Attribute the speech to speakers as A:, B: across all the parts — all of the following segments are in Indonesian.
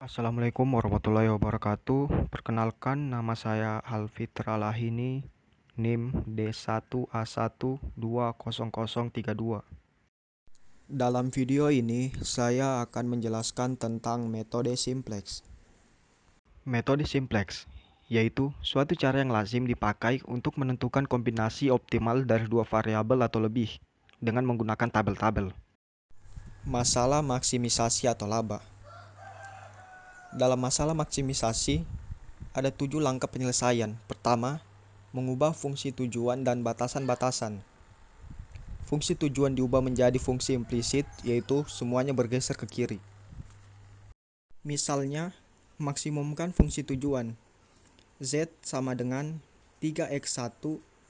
A: Assalamualaikum warahmatullahi wabarakatuh. Perkenalkan, nama saya Alfitra Lahini, NIM D1A1200032. Dalam video ini, saya akan menjelaskan tentang metode simplex. Metode simplex yaitu suatu cara yang lazim dipakai untuk menentukan kombinasi optimal dari dua variabel atau lebih dengan menggunakan tabel-tabel. Masalah maksimisasi atau laba. Dalam masalah maksimisasi, ada 7 langkah penyelesaian. Pertama, mengubah fungsi tujuan dan batasan-batasan. Fungsi tujuan diubah menjadi fungsi implisit, yaitu semuanya bergeser ke kiri. Misalnya, maksimumkan fungsi tujuan. Z sama dengan 3x1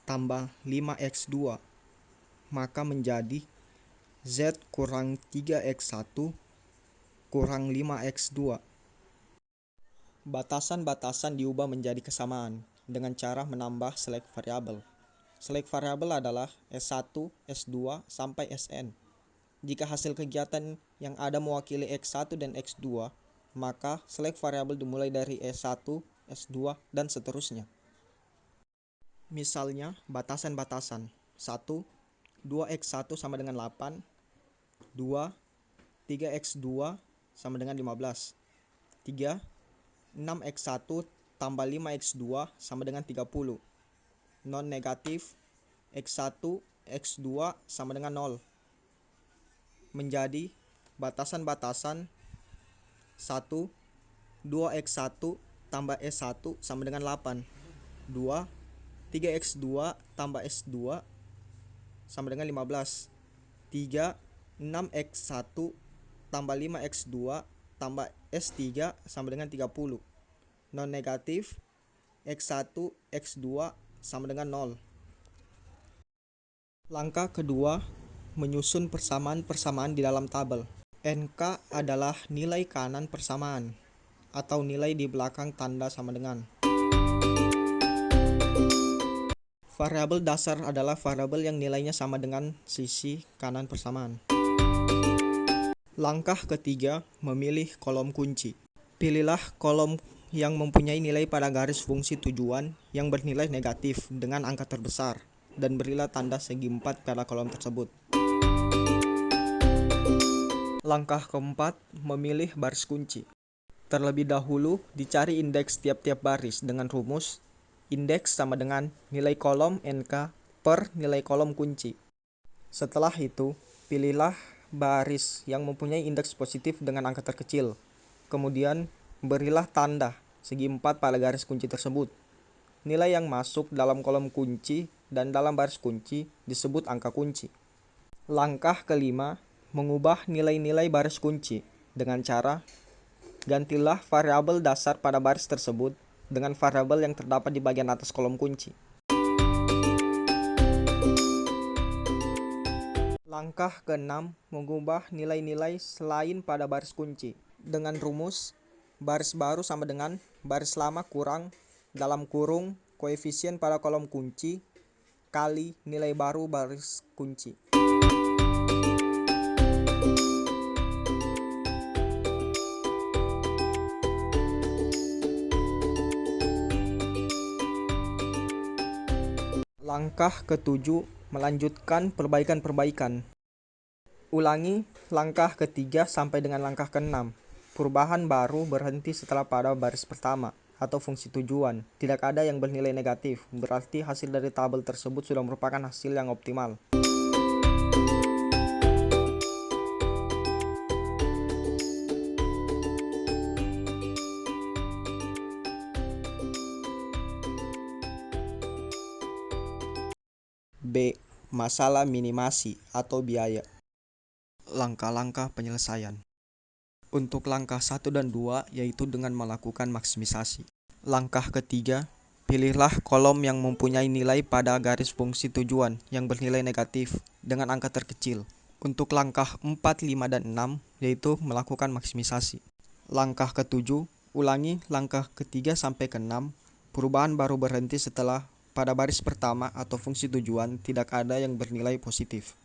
A: tambah 5x2. Maka menjadi Z kurang 3x1 kurang 5x2. Batasan-batasan diubah menjadi kesamaan dengan cara menambah select variabel. Select variabel adalah S1, S2, sampai Sn. Jika hasil kegiatan yang ada mewakili X1 dan X2, maka select variabel dimulai dari S1, S2, dan seterusnya. Misalnya, batasan-batasan. 1. 2x1 sama dengan 8. 2. 3x2 sama dengan 15. 3. 6x1 tambah 5x2 sama dengan 30. Non negatif, x1, x2 sama dengan 0. Menjadi batasan-batasan 1. 2x1 tambah s1 sama dengan 8. 2. 3x2 tambah s2 sama dengan 15. 3. 6x1 tambah 5x2 tambah S3 sama dengan 30. Non negatif, X1, X2 sama dengan 0. Langkah kedua, menyusun persamaan-persamaan di dalam tabel. NK adalah nilai kanan persamaan, atau nilai di belakang tanda sama dengan. Variabel dasar adalah variabel yang nilainya sama dengan sisi kanan persamaan. Langkah ketiga, memilih kolom kunci. Pilihlah kolom yang mempunyai nilai pada garis fungsi tujuan yang bernilai negatif dengan angka terbesar, dan berilah tanda segi 4 pada kolom tersebut. Langkah keempat, memilih baris kunci. Terlebih dahulu, dicari indeks tiap-tiap baris dengan rumus indeks sama dengan nilai kolom NK per nilai kolom kunci. Setelah itu, pilihlah baris yang mempunyai indeks positif dengan angka terkecil. Kemudian, berilah tanda segi 4 pada garis kunci tersebut. Nilai yang masuk dalam kolom kunci dan dalam baris kunci disebut angka kunci. Langkah kelima, mengubah nilai-nilai baris kunci dengan cara gantilah variabel dasar pada baris tersebut dengan variabel yang terdapat di bagian atas kolom kunci. Langkah keenam, mengubah nilai-nilai selain pada baris kunci dengan rumus baris baru sama dengan baris lama kurang dalam kurung koefisien pada kolom kunci kali nilai baru baris kunci. Langkah ketujuh, melanjutkan perbaikan-perbaikan. Ulangi langkah ketiga sampai dengan langkah keenam. Perubahan baru berhenti setelah pada baris pertama atau fungsi tujuan. Tidak ada yang bernilai negatif, berarti hasil dari tabel tersebut sudah merupakan hasil yang optimal. B. Masalah minimasi atau biaya. Langkah-langkah penyelesaian. Untuk langkah 1 dan 2 yaitu dengan melakukan maksimisasi. Langkah ketiga, pilihlah kolom yang mempunyai nilai pada garis fungsi tujuan yang bernilai negatif dengan angka terkecil. Untuk langkah 4, 5, dan 6 yaitu melakukan maksimisasi. Langkah ketujuh, ulangi langkah ketiga sampai ke-6. Perubahan baru berhenti setelah pada baris pertama atau fungsi tujuan tidak ada yang bernilai positif.